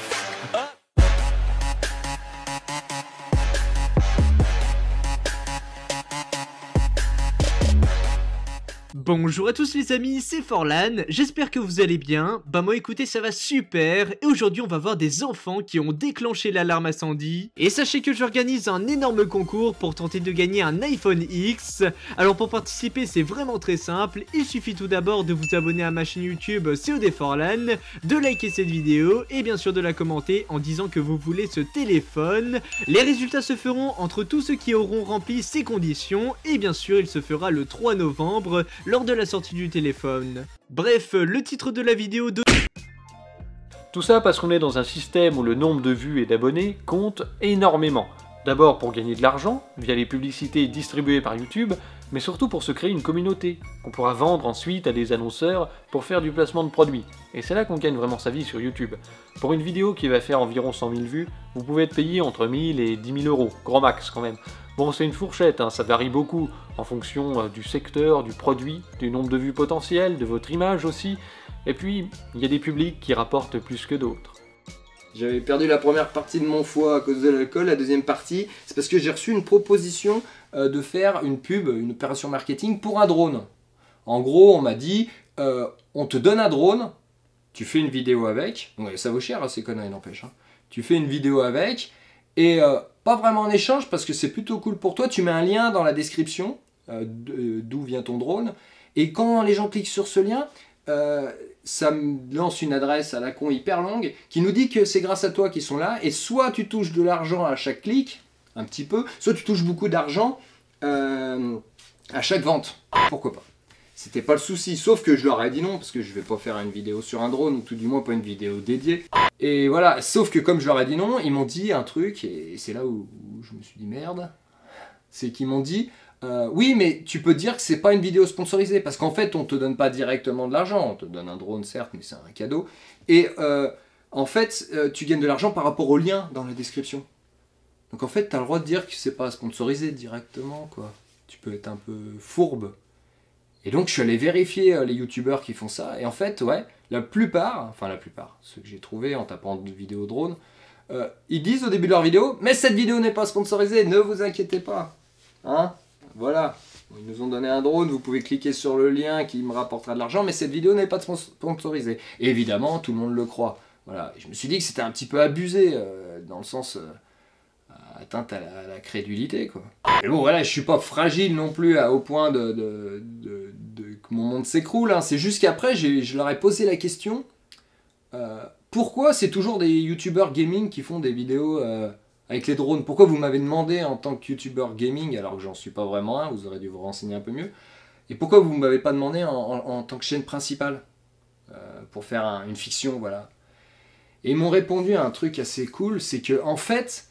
Bonjour à tous les amis, c'est Forlan, j'espère que vous allez bien. Bah moi écoutez ça va super, et aujourd'hui on va voir des enfants qui ont déclenché l'alarme incendie. Et sachez que j'organise un énorme concours pour tenter de gagner un iPhone X. Alors pour participer c'est vraiment très simple, il suffit tout d'abord de vous abonner à ma chaîne YouTube COD Forlan, de liker cette vidéo et bien sûr de la commenter en disant que vous voulez ce téléphone. Les résultats se feront entre tous ceux qui auront rempli ces conditions, et bien sûr il se fera le 3 novembre, lors de la sortie du téléphone. Bref, le titre de la vidéo de... Tout ça parce qu'on est dans un système où le nombre de vues et d'abonnés compte énormément. D'abord pour gagner de l'argent, via les publicités distribuées par YouTube, mais surtout pour se créer une communauté, qu'on pourra vendre ensuite à des annonceurs pour faire du placement de produits. Et c'est là qu'on gagne vraiment sa vie sur YouTube. Pour une vidéo qui va faire environ 100 000 vues, vous pouvez être payé entre 1000 et 10 000 €, grand max quand même. Bon, c'est une fourchette, hein, ça varie beaucoup, en fonction du secteur, du produit, du nombre de vues potentielles, de votre image aussi, et puis, il y a des publics qui rapportent plus que d'autres. J'avais perdu la première partie de mon foie à cause de l'alcool, la deuxième partie, c'est parce que j'ai reçu une proposition de faire une pub, une opération marketing pour un drone. En gros, on m'a dit, on te donne un drone, tu fais une vidéo avec, donc ça vaut cher ces conneries n'empêche, hein. Tu fais une vidéo avec, et pas vraiment en échange parce que c'est plutôt cool pour toi, tu mets un lien dans la description d'où vient ton drone, et quand les gens cliquent sur ce lien, ça me lance une adresse à la con hyper longue qui nous dit que c'est grâce à toi qu'ils sont là, et soit tu touches de l'argent à chaque clic, un petit peu, soit tu touches beaucoup d'argent à chaque vente. Pourquoi pas? C'était pas le souci, sauf que je leur ai dit non, parce que je vais pas faire une vidéo sur un drone, ou tout du moins pas une vidéo dédiée. Et voilà, sauf que comme je leur ai dit non, ils m'ont dit un truc, et c'est là où je me suis dit merde, c'est qu'ils m'ont dit oui mais tu peux dire que c'est pas une vidéo sponsorisée, parce qu'en fait on te donne pas directement de l'argent, on te donne un drone certes, mais c'est un cadeau, et en fait tu gagnes de l'argent par rapport au lien dans la description. Donc en fait t'as le droit de dire que c'est pas sponsorisé directement, quoi. Tu peux être un peu fourbe. Et donc je suis allé vérifier les youtubeurs qui font ça, et en fait, ouais, la plupart, ceux que j'ai trouvés en tapant de vidéos drone, ils disent au début de leur vidéo, mais cette vidéo n'est pas sponsorisée, ne vous inquiétez pas. Hein? Voilà. Ils nous ont donné un drone, vous pouvez cliquer sur le lien qui me rapportera de l'argent, mais cette vidéo n'est pas sponsorisée. Et évidemment, tout le monde le croit. Voilà. Et je me suis dit que c'était un petit peu abusé, dans le sens... atteinte à la crédulité, quoi. Mais bon, voilà, je suis pas fragile non plus au point que mon monde s'écroule, hein. C'est juste qu'après, je leur ai posé la question, pourquoi c'est toujours des youtubeurs gaming qui font des vidéos avec les drones? Pourquoi vous m'avez demandé en tant que youtubeur gaming, alors que j'en suis pas vraiment un, vous aurez dû vous renseigner un peu mieux, et pourquoi vous m'avez pas demandé en tant que chaîne principale, pour faire une fiction, voilà. Et ils m'ont répondu à un truc assez cool, c'est que en fait,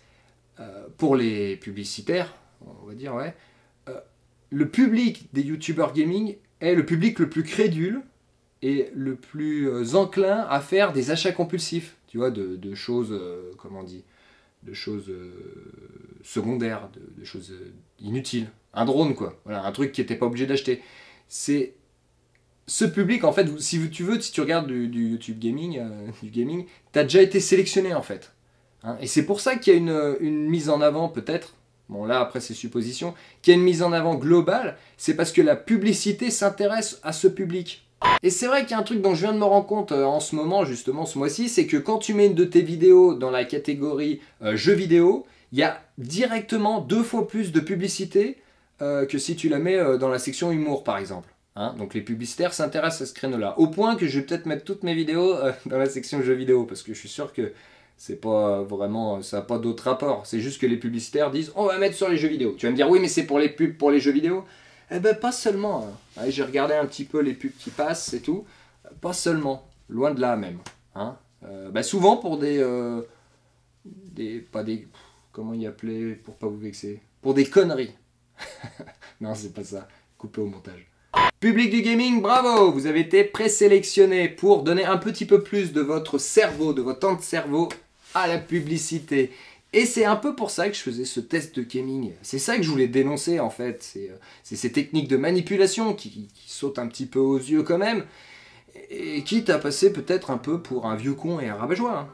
pour les publicitaires, on va dire, ouais, le public des youtubeurs gaming est le public le plus crédule et le plus enclin à faire des achats compulsifs, tu vois, de choses, comment on dit, de choses secondaires, de choses inutiles. Un drone, quoi. Voilà, un truc qui n'était pas obligé d'acheter. C'est ce public, en fait, si tu regardes du YouTube gaming, t'as déjà été sélectionné, en fait. Hein, et c'est pour ça qu'il y a une mise en avant, peut-être, bon là après c'est supposition, qu'il y a une mise en avant globale, c'est parce que la publicité s'intéresse à ce public. Et c'est vrai qu'il y a un truc dont je viens de me rendre compte en ce moment, justement ce mois-ci, c'est que quand tu mets une de tes vidéos dans la catégorie jeux vidéo, il y a directement 2 fois plus de publicité que si tu la mets dans la section humour par exemple. Hein, donc les publicitaires s'intéressent à ce créneau-là. Au point que je vais peut-être mettre toutes mes vidéos dans la section jeux vidéo, parce que je suis sûr que c'est pas vraiment, ça n'a pas d'autre rapport. C'est juste que les publicitaires disent on va mettre sur les jeux vidéo. Tu vas me dire oui mais c'est pour les pubs pour les jeux vidéo. Eh ben pas seulement. Hein. J'ai regardé un petit peu les pubs qui passent et tout. Pas seulement. Loin de là même. Hein. Souvent pour comment y appeler pour pas vous vexer. Pour des conneries. Non c'est pas ça. Coupé au montage. Public du gaming, bravo! Vous avez été présélectionné pour donner un petit peu plus de votre cerveau, de votre temps de cerveau à la publicité. Et c'est un peu pour ça que je faisais ce test de gaming. C'est ça que je voulais dénoncer en fait. C'est ces techniques de manipulation qui sautent un petit peu aux yeux quand même. Et quitte à passer peut-être un peu pour un vieux con et un rabat-joie. Hein.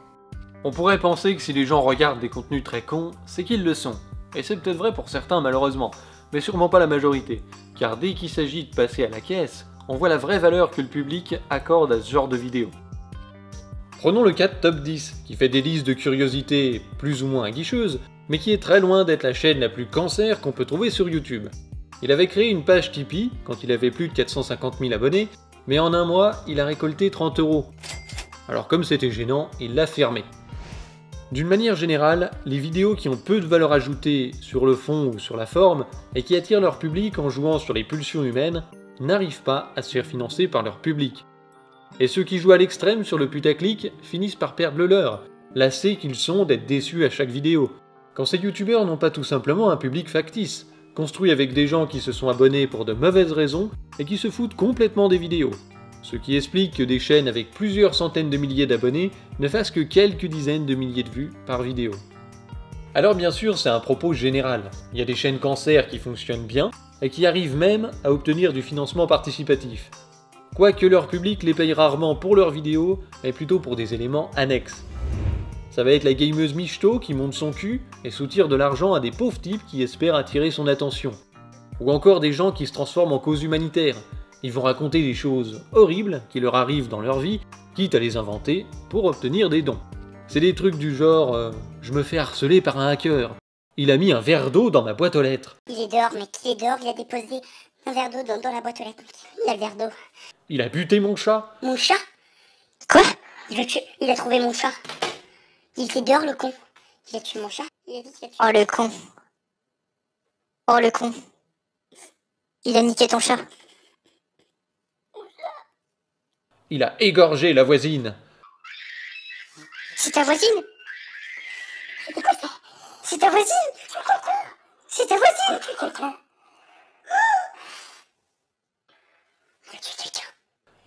On pourrait penser que si les gens regardent des contenus très cons, c'est qu'ils le sont. Et c'est peut-être vrai pour certains malheureusement, mais sûrement pas la majorité. Car dès qu'il s'agit de passer à la caisse, on voit la vraie valeur que le public accorde à ce genre de vidéos. Prenons le cas de Top 10, qui fait des listes de curiosités plus ou moins aguicheuses, mais qui est très loin d'être la chaîne la plus cancer qu'on peut trouver sur YouTube. Il avait créé une page Tipeee quand il avait plus de 450 000 abonnés, mais en un mois, il a récolté 30 €. Alors comme c'était gênant, il l'a fermé. D'une manière générale, les vidéos qui ont peu de valeur ajoutée sur le fond ou sur la forme, et qui attirent leur public en jouant sur les pulsions humaines, n'arrivent pas à se faire financer par leur public. Et ceux qui jouent à l'extrême sur le putaclic finissent par perdre le leur, lassés qu'ils sont d'être déçus à chaque vidéo, quand ces youtubeurs n'ont pas tout simplement un public factice, construit avec des gens qui se sont abonnés pour de mauvaises raisons et qui se foutent complètement des vidéos. Ce qui explique que des chaînes avec plusieurs centaines de milliers d'abonnés ne fassent que quelques dizaines de milliers de vues par vidéo. Alors bien sûr, c'est un propos général. Il y a des chaînes cancer qui fonctionnent bien et qui arrivent même à obtenir du financement participatif. Quoique leur public les paye rarement pour leurs vidéos, mais plutôt pour des éléments annexes. Ça va être la gameuse michto qui monte son cul et soutire de l'argent à des pauvres types qui espèrent attirer son attention. Ou encore des gens qui se transforment en cause humanitaire. Ils vont raconter des choses horribles qui leur arrivent dans leur vie, quitte à les inventer pour obtenir des dons. C'est des trucs du genre je me fais harceler par un hacker. Il a mis un verre d'eau dans ma boîte aux lettres. Il est dehors, mec, il est dehors, il a déposé un verre d'eau dans la boîte aux lettres. Il a le verre d'eau. Il a buté mon chat. Mon chat? Quoi? Il a trouvé mon chat. Il était dehors, le con. Il a tué mon chat. Il a dit qu'il a tué. Oh le con. Oh le con. Il a niqué ton chat. Il a égorgé la voisine. C'est ta voisine? C'est quoi ça? C'est ta voisine? C'est ta voisine?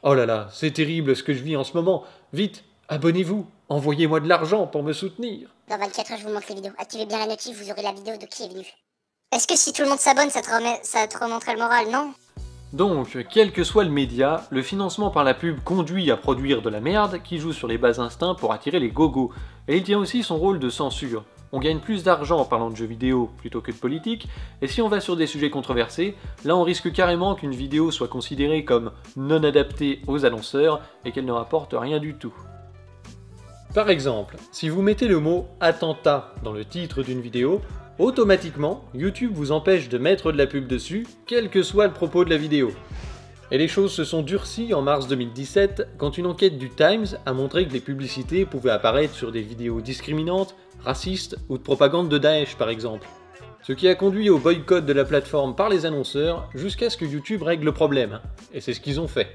Oh là là, c'est terrible ce que je vis en ce moment. Vite, abonnez-vous, envoyez-moi de l'argent pour me soutenir. Dans 24 heures, je vous montre les vidéos. Activez bien la notif, vous aurez la vidéo de qui est venu. Est-ce que si tout le monde s'abonne, ça te remonterait le moral, non? Donc, quel que soit le média, le financement par la pub conduit à produire de la merde qui joue sur les bas instincts pour attirer les gogos. Et il tient aussi son rôle de censure. On gagne plus d'argent en parlant de jeux vidéo plutôt que de politique, et si on va sur des sujets controversés, là on risque carrément qu'une vidéo soit considérée comme non adaptée aux annonceurs et qu'elle ne rapporte rien du tout. Par exemple, si vous mettez le mot « attentat » dans le titre d'une vidéo, automatiquement, YouTube vous empêche de mettre de la pub dessus, quel que soit le propos de la vidéo. Et les choses se sont durcies en mars 2017, quand une enquête du Times a montré que les publicités pouvaient apparaître sur des vidéos discriminantes, racistes ou de propagande de Daesh par exemple. Ce qui a conduit au boycott de la plateforme par les annonceurs, jusqu'à ce que YouTube règle le problème. Et c'est ce qu'ils ont fait.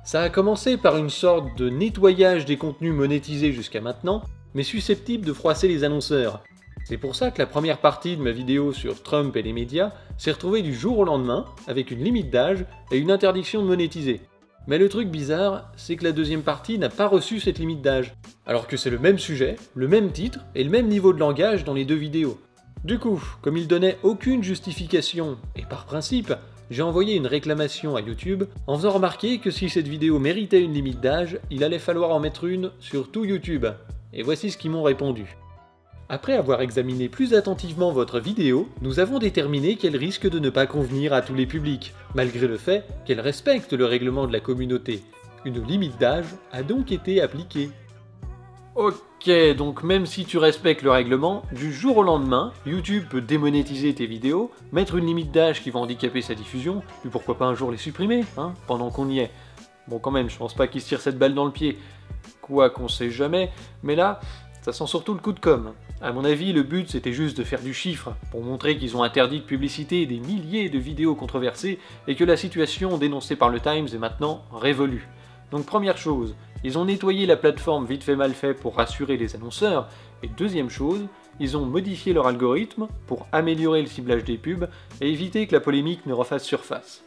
Ça a commencé par une sorte de nettoyage des contenus monétisés jusqu'à maintenant, mais susceptibles de froisser les annonceurs. C'est pour ça que la première partie de ma vidéo sur Trump et les médias s'est retrouvée du jour au lendemain, avec une limite d'âge et une interdiction de monétiser. Mais le truc bizarre, c'est que la deuxième partie n'a pas reçu cette limite d'âge, alors que c'est le même sujet, le même titre et le même niveau de langage dans les deux vidéos. Du coup, comme il donnait aucune justification, et par principe, j'ai envoyé une réclamation à YouTube en faisant remarquer que si cette vidéo méritait une limite d'âge, il allait falloir en mettre une sur tout YouTube. Et voici ce qu'ils m'ont répondu. Après avoir examiné plus attentivement votre vidéo, nous avons déterminé qu'elle risque de ne pas convenir à tous les publics, malgré le fait qu'elle respecte le règlement de la communauté. Une limite d'âge a donc été appliquée. Ok, donc même si tu respectes le règlement, du jour au lendemain, YouTube peut démonétiser tes vidéos, mettre une limite d'âge qui va handicaper sa diffusion, puis pourquoi pas un jour les supprimer, hein, pendant qu'on y est. Bon quand même, je pense pas qu'ils se tirent cette balle dans le pied. Quoi qu'on sait jamais, mais là, ça sent surtout le coup de com'. À mon avis, le but c'était juste de faire du chiffre, pour montrer qu'ils ont interdit de publicité des milliers de vidéos controversées, et que la situation dénoncée par le Times est maintenant révolue. Donc première chose, ils ont nettoyé la plateforme vite fait mal fait pour rassurer les annonceurs, et deuxième chose, ils ont modifié leur algorithme pour améliorer le ciblage des pubs et éviter que la polémique ne refasse surface.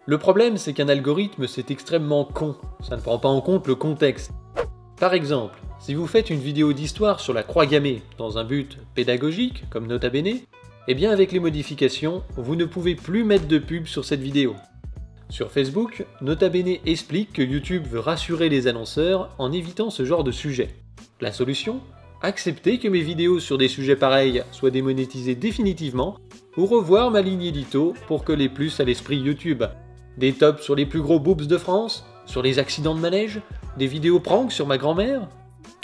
Le problème c'est qu'un algorithme c'est extrêmement con, ça ne prend pas en compte le contexte. Par exemple, si vous faites une vidéo d'histoire sur la croix gammée dans un but pédagogique, comme Nota Bene, eh bien avec les modifications, vous ne pouvez plus mettre de pub sur cette vidéo. Sur Facebook, Nota Bene explique que YouTube veut rassurer les annonceurs en évitant ce genre de sujet. La solution ? Accepter que mes vidéos sur des sujets pareils soient démonétisées définitivement, ou revoir ma ligne édito pour coller plus à l'esprit YouTube. Des tops sur les plus gros boobs de France, sur les accidents de manège, des vidéos pranks sur ma grand-mère.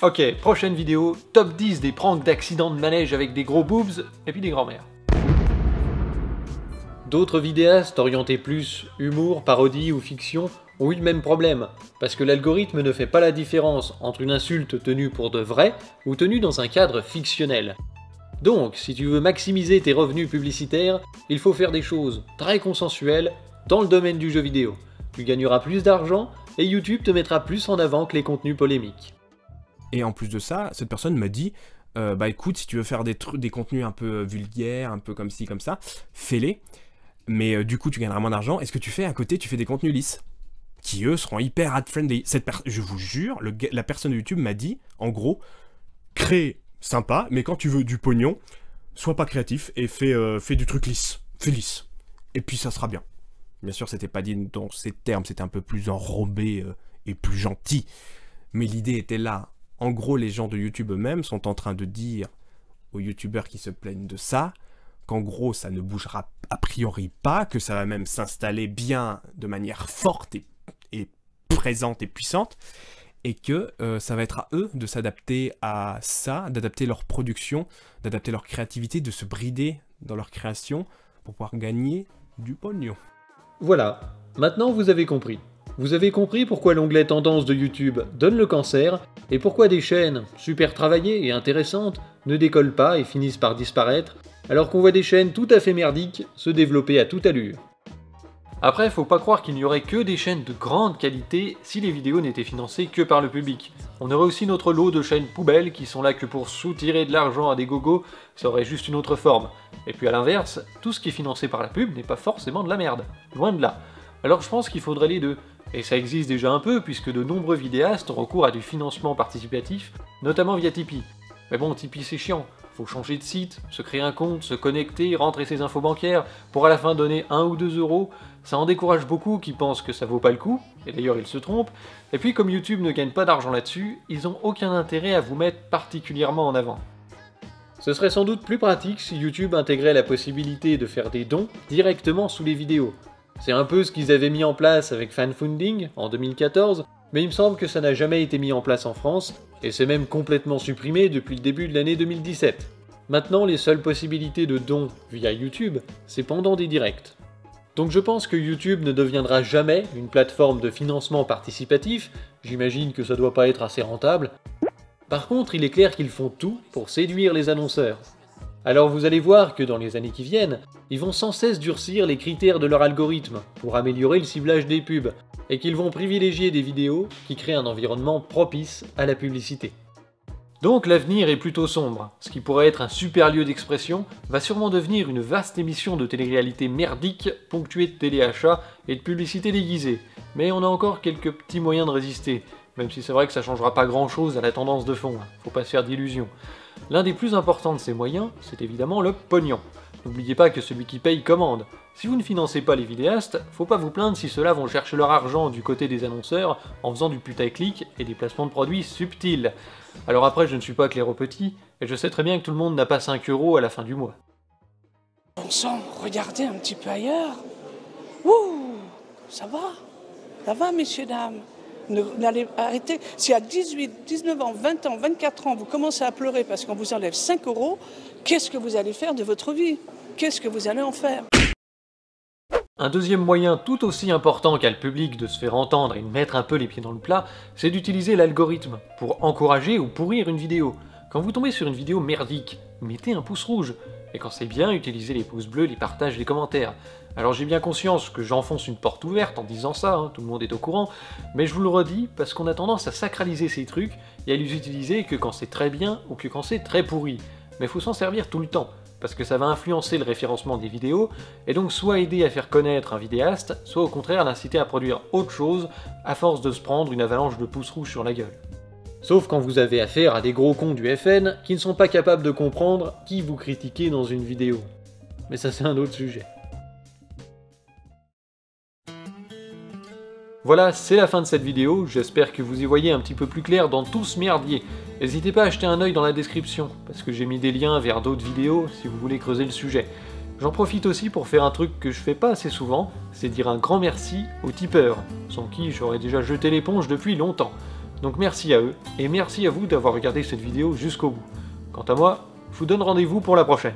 Ok, prochaine vidéo, top 10 des pranks d'accidents de manège avec des gros boobs, et puis des grand-mères. D'autres vidéastes orientés plus humour, parodie ou fiction ont eu le même problème, parce que l'algorithme ne fait pas la différence entre une insulte tenue pour de vrai ou tenue dans un cadre fictionnel. Donc, si tu veux maximiser tes revenus publicitaires, il faut faire des choses très consensuelles dans le domaine du jeu vidéo. Tu gagneras plus d'argent et YouTube te mettra plus en avant que les contenus polémiques. Et en plus de ça, cette personne m'a dit bah écoute, si tu veux faire des contenus un peu vulgaires, un peu comme ci, comme ça, fais-les. Mais du coup, tu gagneras moins d'argent. Et ce que tu fais à côté, tu fais des contenus lisses. Qui, eux, seront hyper ad-friendly. Je vous jure, la personne de YouTube m'a dit, en gros, crée sympa, mais quand tu veux du pognon, sois pas créatif et fais du truc lisse. Fais lisse. Et puis ça sera bien. Bien sûr, c'était pas dit dans ces termes, c'était un peu plus enrobé et plus gentil. Mais l'idée était là. En gros, les gens de YouTube eux-mêmes sont en train de dire aux YouTubeurs qui se plaignent de ça, qu'en gros, ça ne bougera a priori pas, que ça va même s'installer bien de manière forte et présente et puissante, et que ça va être à eux de s'adapter à ça, d'adapter leur production, d'adapter leur créativité, de se brider dans leur création pour pouvoir gagner du pognon. Voilà, maintenant vous avez compris. Vous avez compris pourquoi l'onglet tendance de YouTube donne le cancer, et pourquoi des chaînes super travaillées et intéressantes ne décollent pas et finissent par disparaître, alors qu'on voit des chaînes tout à fait merdiques se développer à toute allure. Après, faut pas croire qu'il n'y aurait que des chaînes de grande qualité si les vidéos n'étaient financées que par le public. On aurait aussi notre lot de chaînes poubelles qui sont là que pour soutirer de l'argent à des gogos, ça aurait juste une autre forme. Et puis à l'inverse, tout ce qui est financé par la pub n'est pas forcément de la merde, loin de là. Alors je pense qu'il faudrait les deux. Et ça existe déjà un peu puisque de nombreux vidéastes ont recours à du financement participatif, notamment via Tipeee. Mais bon, Tipeee c'est chiant. Faut changer de site, se créer un compte, se connecter, rentrer ses infos bancaires, pour à la fin donner 1 ou 2 euros. Ça en décourage beaucoup qui pensent que ça vaut pas le coup, et d'ailleurs ils se trompent. Et puis comme YouTube ne gagne pas d'argent là-dessus, ils ont aucun intérêt à vous mettre particulièrement en avant. Ce serait sans doute plus pratique si YouTube intégrait la possibilité de faire des dons directement sous les vidéos. C'est un peu ce qu'ils avaient mis en place avec Fanfunding en 2014, mais il me semble que ça n'a jamais été mis en place en France, et c'est même complètement supprimé depuis le début de l'année 2017. Maintenant, les seules possibilités de dons via YouTube, c'est pendant des directs. Donc je pense que YouTube ne deviendra jamais une plateforme de financement participatif, j'imagine que ça doit pas être assez rentable. Par contre, il est clair qu'ils font tout pour séduire les annonceurs. Alors vous allez voir que dans les années qui viennent, ils vont sans cesse durcir les critères de leur algorithme pour améliorer le ciblage des pubs, et qu'ils vont privilégier des vidéos qui créent un environnement propice à la publicité. Donc l'avenir est plutôt sombre. Ce qui pourrait être un super lieu d'expression va sûrement devenir une vaste émission de télé-réalité merdique, ponctuée de téléachats et de publicité déguisée. Mais on a encore quelques petits moyens de résister, même si c'est vrai que ça changera pas grand chose à la tendance de fond, faut pas se faire d'illusions. L'un des plus importants de ces moyens, c'est évidemment le pognon. N'oubliez pas que celui qui paye commande. Si vous ne financez pas les vidéastes, faut pas vous plaindre si ceux-là vont chercher leur argent du côté des annonceurs en faisant du putaclic et des placements de produits subtils. Alors après, je ne suis pas clair petit, et je sais très bien que tout le monde n'a pas 5 € à la fin du mois. Bon sang, regardez un petit peu ailleurs. Ouh, ça va messieurs, dames. N'allez arrêter. Si à 18, 19 ans, 20 ans, 24 ans, vous commencez à pleurer parce qu'on vous enlève 5 €, qu'est-ce que vous allez faire de votre vie? Qu'est-ce que vous allez en faire? Un deuxième moyen tout aussi important qu'a le public de se faire entendre et de mettre un peu les pieds dans le plat, c'est d'utiliser l'algorithme pour encourager ou pourrir une vidéo. Quand vous tombez sur une vidéo merdique, mettez un pouce rouge. Et quand c'est bien, utilisez les pouces bleus, les partages, les commentaires. Alors j'ai bien conscience que j'enfonce une porte ouverte en disant ça, hein, tout le monde est au courant, mais je vous le redis parce qu'on a tendance à sacraliser ces trucs et à les utiliser que quand c'est très bien ou que quand c'est très pourri. Mais faut s'en servir tout le temps, parce que ça va influencer le référencement des vidéos, et donc soit aider à faire connaître un vidéaste, soit au contraire l'inciter à produire autre chose, à force de se prendre une avalanche de pouces rouges sur la gueule. Sauf quand vous avez affaire à des gros cons du FN qui ne sont pas capables de comprendre qui vous critiquez dans une vidéo. Mais ça c'est un autre sujet. Voilà, c'est la fin de cette vidéo, j'espère que vous y voyez un petit peu plus clair dans tout ce merdier. N'hésitez pas à jeter un œil dans la description, parce que j'ai mis des liens vers d'autres vidéos si vous voulez creuser le sujet. J'en profite aussi pour faire un truc que je fais pas assez souvent, c'est dire un grand merci aux tipeurs, sans qui j'aurais déjà jeté l'éponge depuis longtemps. Donc merci à eux, et merci à vous d'avoir regardé cette vidéo jusqu'au bout. Quant à moi, je vous donne rendez-vous pour la prochaine.